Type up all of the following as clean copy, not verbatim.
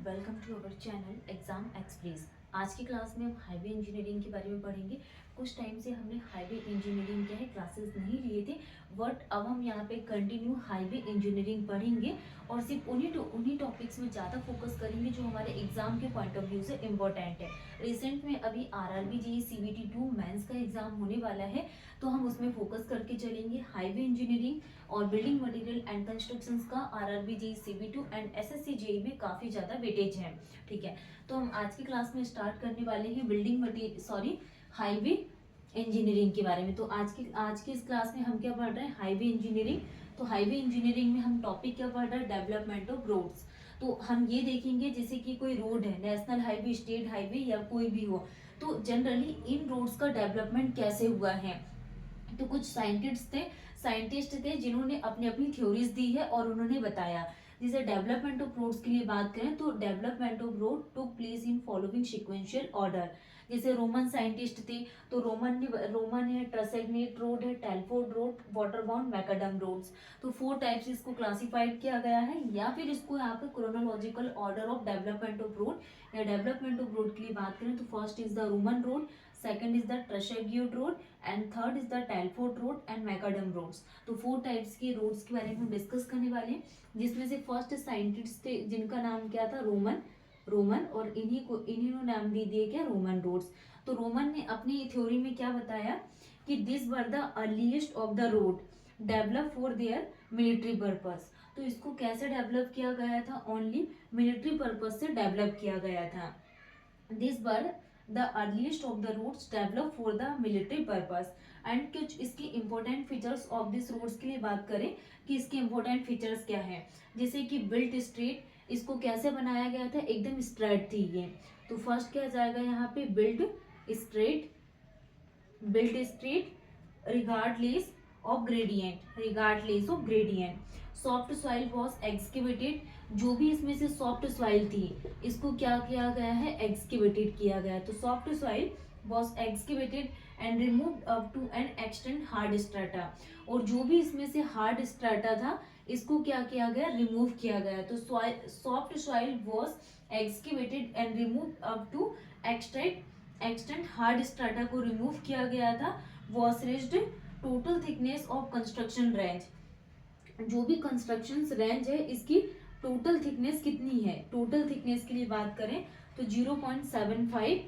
Welcome to our channel Exam Express. आज की class में हम हाईवे इंजीनियरिंग के बारे में पढ़ेंगे। कुछ टाइम से हमने हाईवे इंजीनियरिंग क्या है क्लासेस नहीं लिए थे, बट अब हम यहाँ पे कंटिन्यू हाईवे इंजीनियरिंग पढ़ेंगे और सिर्फ उन्हीं टॉपिक्स में ज़्यादा फोकस करेंगे जो हमारे एग्जाम के पॉइंट ऑफ व्यू से इम्पोर्टेंट है। रिसेंट में अभी आरआरबी जेईई सीबीटी 2 मेंस का एग्जाम होने वाला है, तो हम उसमें फोकस करके चलेंगे। हाईवे इंजीनियरिंग और बिल्डिंग मटेरियल एंड कंस्ट्रक्शंस का आरआरबी जेईई सीबी2 एंड एसएससी जेईई में काफी ज्यादा वेटेज है। ठीक है, तो हम आज की क्लास में स्टार्ट करने वाले हैं हाईवे इंजीनियरिंग के बारे में। तो आज की इस क्लास में हम क्या पढ़ रहे हैं, हाईवे इंजीनियरिंग। तो हाईवे इंजीनियरिंग में हम टॉपिक क्या पढ़ रहे हैं, डेवलपमेंट ऑफ रोड्स। तो हम ये देखेंगे जैसे कि कोई रोड है, नेशनल हाईवे, स्टेट हाईवे या कोई भी हो, तो जनरली इन रोड्स का डेवलपमेंट कैसे हुआ है। तो कुछ साइंटिस्ट थे जिन्होंने अपनी अपनी थ्योरीज दी है और उन्होंने बताया। जैसे डेवलपमेंट ऑफ रोड्स के लिए बात करें तो development of road took place in following sequential order. जैसे रोमन साइंटिस्ट थे, तो रोमन है, ट्रसेग्नेट रोड है, टेलफोर्ड रोड, वाटरबाउंड, मैकाडम रोड्स। तो 4 टाइप्स इसको क्लासिफाइड किया गया है, या फिर इसको यहाँ पे chronological order of development of road या डेवलपमेंट ऑफ रोड के लिए बात करें तो first is the Roman road, second is the Tresaguet road and third is the Telford road and Macadam roads. तो 4 टाइप्स के रोड्स के बारे में हम डिस्कस करने वाले हैं, जिसमें से फर्स्ट साइंटिस्ट थे जिनका नाम क्या था, रोमन और इन्हीं नाम दे दिए क्या, रोमन रोड्स। तो रोमन ने अपनी थ्योरी में क्या बताया कि this were the earliest of the road develop for their military purpose. तो इसको कैसे डेवलप किया गया था, ओनली मिलिट्री पर्पस से डेवलप किया गया था। This were the earliest of the roads develop for the military purpose. And कुछ इसकी important features of this roads के लिए बात करें कि इसके इंपॉर्टेंट फीचर्स क्या है, जैसे कि बिल्ट स्ट्रेट, इसको कैसे बनाया गया था, एकदम स्ट्रेट थी ये। तो फर्स्ट क्या जाएगा यहाँ पे, built straight regardless of gradient. Soft soil was excavated, जो भी इसमें से सॉफ्ट सॉइल थी इसको क्या किया गया है, एक्सकेवेटेड किया गया। तो soft soil was excavated and removed up to an extend hard strata, और जो भी इसमें से हार्ड स्ट्राटा था इसको क्या किया गया, रिमूव किया गया। तो soft soil was excavated and removed up to extend hard strata को रिमूव किया गया था। Was raised total thickness of construction range, जो भी कंस्ट्रक्शन रेंज है इसकी टोटल थिकनेस कितनी है, टोटल थिकनेस के लिए बात करें तो 0.75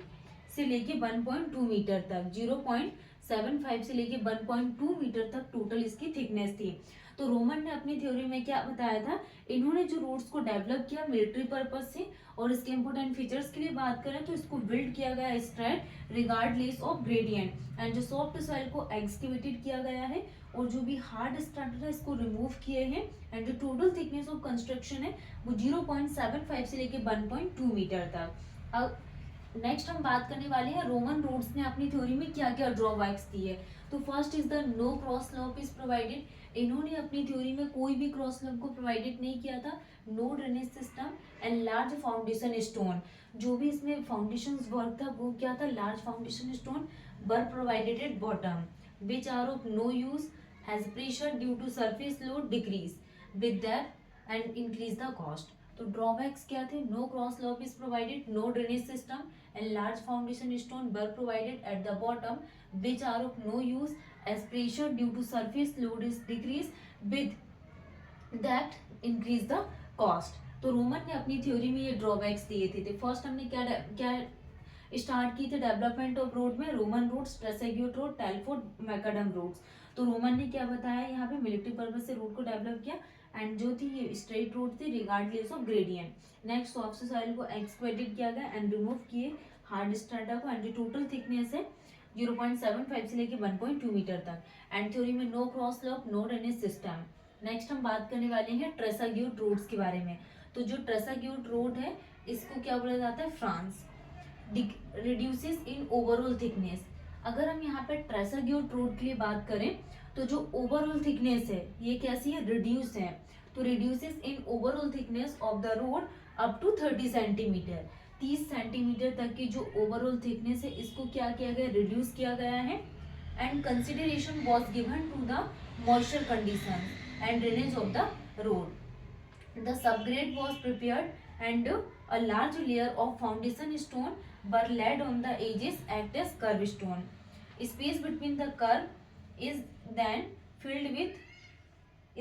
से लेके 1.2 मीटर तक, 0.75 से लेके 1.2 मीटर तक टोटल इसकी थिकनेस थी। तो रोमन ने अपनी थ्योरी में क्या बताया था, इन्होंने जो रोड्स को डेवलप किया मिलिट्री पर्पज से, और इसके इंपोर्टेंट फीचर्स के लिए बात करें तो इसको बिल्ड किया गया straight regardless of gradient, and जो सॉफ्ट सॉइल को एक्सकेवेटेड किया गया है और जो भी हार्ड स्ट्रक्चर है इसको रिमूव किए हैं, एंड जो टोटल थिकनेस ऑफ कंस्ट्रक्शन है वो 0.75 से लेके 1.2 मीटर तक। अब नेक्स्ट हम बात करने वाले हैं रोमन रोड्स ने अपनी थ्योरी में क्या क्या ड्रॉबैक्स दिए। तो first is the no cross slope is provided, इन्होंने अपनी थ्योरी में कोई भी क्रॉस स्लोप को प्रोवाइडेड नहीं किया था। No drainage system and large foundation stone, जो भी इसमें फाउंडेशन वर्क था वो क्या था, large foundation stone were provided at bottom which are of no use, has pressure due to surface load decrease with that and increase the cost. तो drawbacks क्या थे, no cross slope is provided, no drainage system and large foundation stone were provided at the bottom which are of no use as pressure due to surface load is decreased with that increase the cost। तो Roman ने अपनी theory में ये drawbacks दिए थे। First हमने क्या start की थी डेवलपमेंट ऑफ रोड में, Roman roads, Tresaguet road, Telford, Macadam roads. तो रोमन ने क्या बताया, यहाँ पे मिलिट्री पर्पज से रोड को डेवलप किया, एंड जो थी ये स्ट्रेट रोड थी regardless of gradient. Next soft soil को एक्सक्वेटेड किया गया एंड रिमूव किए हार्ड स्ट्राटा को, एंड टोटल थिकनेस है 0.75 से लेके 1.2 मीटर तक, एंड थ्योरी में no cross slope, no drainage system. Next हम बात करने वाले हैं ट्रेसाग्यूट रोड्स के बारे में। तो जो ट्रेसाग्यूट रोड है इसको क्या बोला जाता है, France reduces in overall thickness. अगर हम यहाँ पे ट्रेसाग्यूट रोड के लिए बात करें तो जो ओवरऑल थिकनेस है ये कैसी है, रिड्यूस है। तो reduces in overall thickness of the road up to 30 centimetre, 30 centimetre तक की जो ओवरऑल थिकनेस है इसको क्या किया गया, रिड्यूस किया गया है। And consideration was given to the moisture condition and drainage of the road. The subgrade was prepared and A large layer of foundation stone were laid on the edges act as curve stone. Space between the curve is then filled with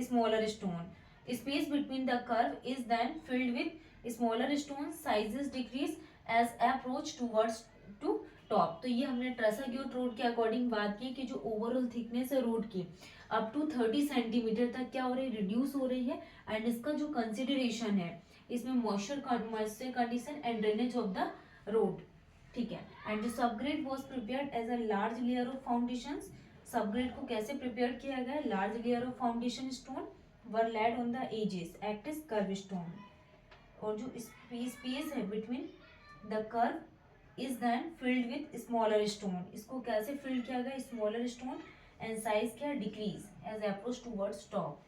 smaller stone. Space between the curve is then filled with smaller stones. Sizes decrease as approach towards to top. तो ये हमने ट्रेसाग्योट road के according बात की कि जो overall thickness है road की अप टू 30 सेंटीमीटर तक क्या हो रही है, रिड्यूस हो रही है. एंड इसका जो कंसिडरेशन है इसमें moisture condition and drainage of the road. ठीक है. एंड जो subgrade was prepared as a large layer of foundation. Subgrade को कैसे प्रिपेयर किया गया, large layer of foundation stone were laid on the edges act as kerb stone. और जो space है between the kerb is then filled with smaller stone. इसको कैसे filled किया गया, स्मॉलर स्टोन. एंड साइज क्या, decrease as approach towards top.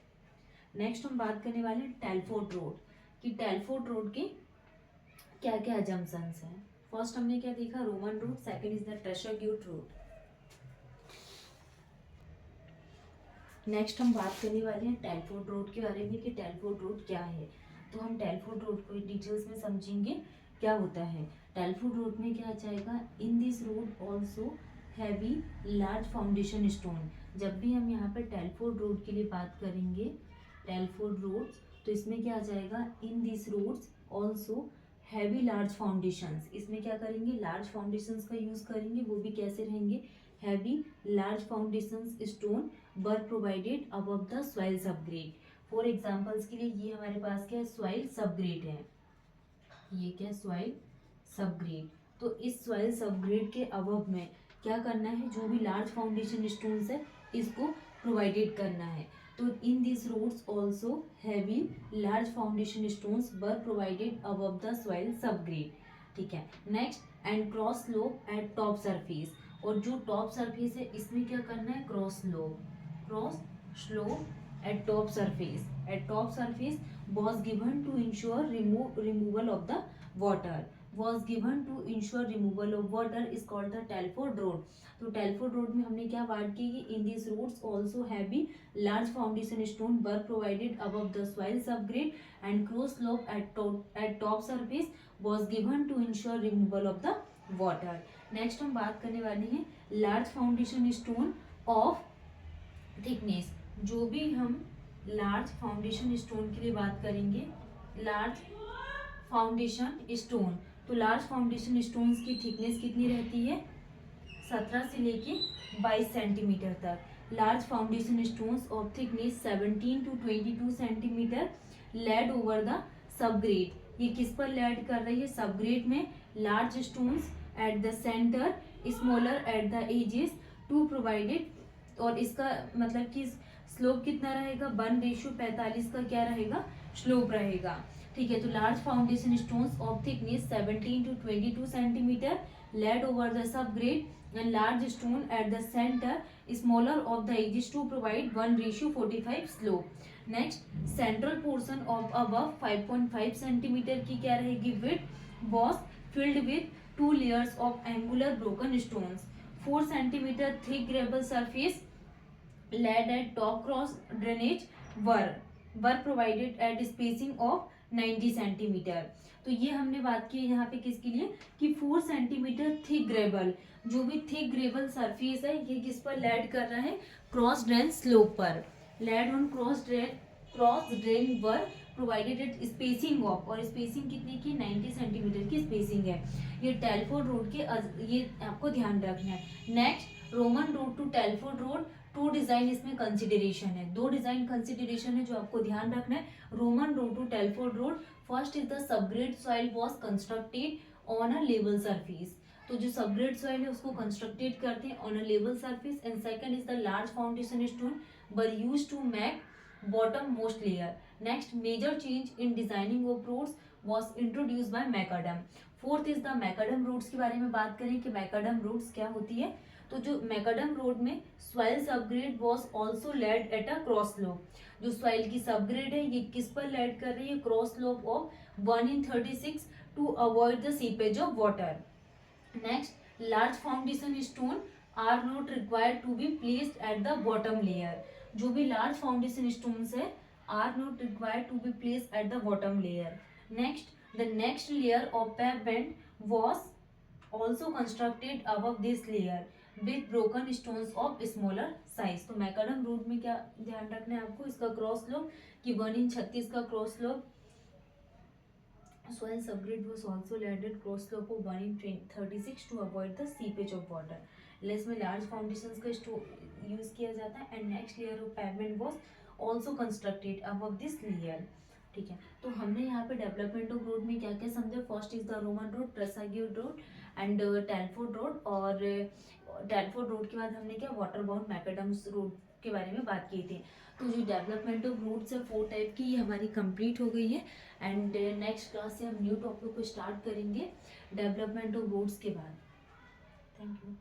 Next हम बात करने वाले हैं टेलफोर्ड रोड कि टेलफोर्ड रोड के क्या क्या जंक्शंस हैं. फर्स्ट हमने क्या देखा, Roman road. Second is the Tresaguet road. Next हम बात करने वाले हैं टेलफोर्ड रोड के बारे में कि टेलफोर्ड रोड क्या है. तो हम टेलफोर्ड रोड को डिटेल्स में समझेंगे क्या होता है. टेलफोर्ड रोड में क्या जाएगा, in this road also heavy large foundation stone. जब भी हम यहाँ पे टेलफोर्ड रोड के लिए बात करेंगे, टेलफोर्ड रोड, तो इसमें क्या आ जाएगा, in this roads also heavy large foundations. इसमें क्या करेंगे, लार्ज फाउंडेशंस का यूज करेंगे. वो भी कैसे रहेंगे, heavy large foundations stone were provided above the soil subgrade. For examples के लिए ये हमारे पास क्या है, सॉइल सबग्रेड है. ये क्या, सॉइल सबग्रेड. तो इस सॉइल सबग्रेड के अबव में क्या करना है, जो भी लार्ज फाउंडेशन स्टोन्स है इसको प्रोवाइडेड करना है. तो in this roads also heavy large foundation stones were provided above the soil subgrade. ठीक है. Next, and cross slope at top surface. और जो टॉप सरफेस है इसमें क्या करना है, cross slope at top surface. At top surface was given to ensure removal of the water. Was given to ensure removal of water is called the Telford road. तो Telford road में हमने क्या बात की कि in this roads also heavy large foundation stone were provided above the soil subgrade and cross slope at top surface was given to ensure removal of the water. Next हम बात करने वाले हैं large foundation stone of thickness. जो भी हम large foundation stone के लिए बात करेंगे, लार्ज फाउंडेशन स्टोन, तो लार्ज फाउंडेशन स्टोन्स की थिकनेस कितनी रहती है, 17 से लेके 22 सेंटीमीटर तक. Large foundation stones of thickness 17 to 22 centimetre laid over the subgrade. ये किस पर लेड कर रही है, सबग्रेड में. Large stones at the centre, smaller at the edges to provided. और इसका मतलब कि स्लोप कितना रहेगा, 1:45 का क्या रहेगा, स्लोप रहेगा. ठीक है. तो large foundation stones of thickness 17 to 22 centimetre laid over the subgrade and large stone at the centre, smaller of the edges to provide 1:45 slope. Next, central portion of above 5.5 centimetre की क्या रहेगी, width was filled with 2 layers of angular broken stones. 4 centimetre thick gravel surface laid at top cross drainage were provided at spacing of 90 centimetre. तो ये हमने बात की यहाँ पे किसके लिए कि 4 सेंटीमीटर थिक ग्रेवल, जो भी थिक ग्रेवल सरफेस है ये किस पर लैड कर रहा है, क्रॉस ड्रेन स्लोप पर. Laid on cross drain were provided at spacing of, और स्पेसिंग कितनी की, 90 सेंटीमीटर की स्पेसिंग है. ये टेलफोर्ड रोड के ये आपको ध्यान रखना है. Next, Roman road to Telford road, 2 design इसमें कंसिडरेशन है. 2 डिजाइन कंसिडरेशन है जो आपको ध्यान रखना है. Roman road to Telford road, first is the subgrade soil was constructed on a level surface. तो जो सबग्रेड सॉइल है उसको कंस्ट्रक्टेड करते हैं on a level surface. And second is the large foundation stone were used to make bottom most layer. Next, major change in designing of roads was introduced by Macadam. Fourth is the Macadam roads के बारे में बात करें कि McAdam roads क्या होती है. तो जो मैकडम रोड में soil subgrade was also laid at a cross slope. जो सॉइल की सबग्रेड है ये किस पर लेड कर रही है, cross slope of 1:36 to avoid the seepage of water. Next, large foundation stone are not required to be placed at the bottom layer. जो भी लार्ज फाउंडेशन स्टोन्स है are not required to be placed at the bottom layer. Next, The next layer of pavement was also constructed above this layer with broken stones of smaller size. तो McAdam root में क्या ध्यान रखना है आपको, इसका cross slope कि 1 in 36 का cross slope. Soil subgrade was also added cross slope of 1 in 36 to avoid the seepage of water. Less में लार्ज फाउंडेशंस का यूज किया जाता है. And next layer of pavement was also constructed above this layer. ठीक है, तो हमने यहाँ पे डेवलपमेंट ऑफ रोड में क्या क्या समझा. First is the Roman road, Tresagio road and Telford road. और टेलफोर्ड रोड के बाद हमने क्या वाटर बाउंड मैकडम्स रोड के बारे में बात की थी. तो जो डेवलपमेंट ऑफ रूट्स है 4 टाइप की, ये हमारी कंप्लीट हो गई है. एंड नेक्स्ट क्लास से हम न्यू टॉपिक को स्टार्ट करेंगे डेवलपमेंट ऑफ रोड्स के बाद. Thank you.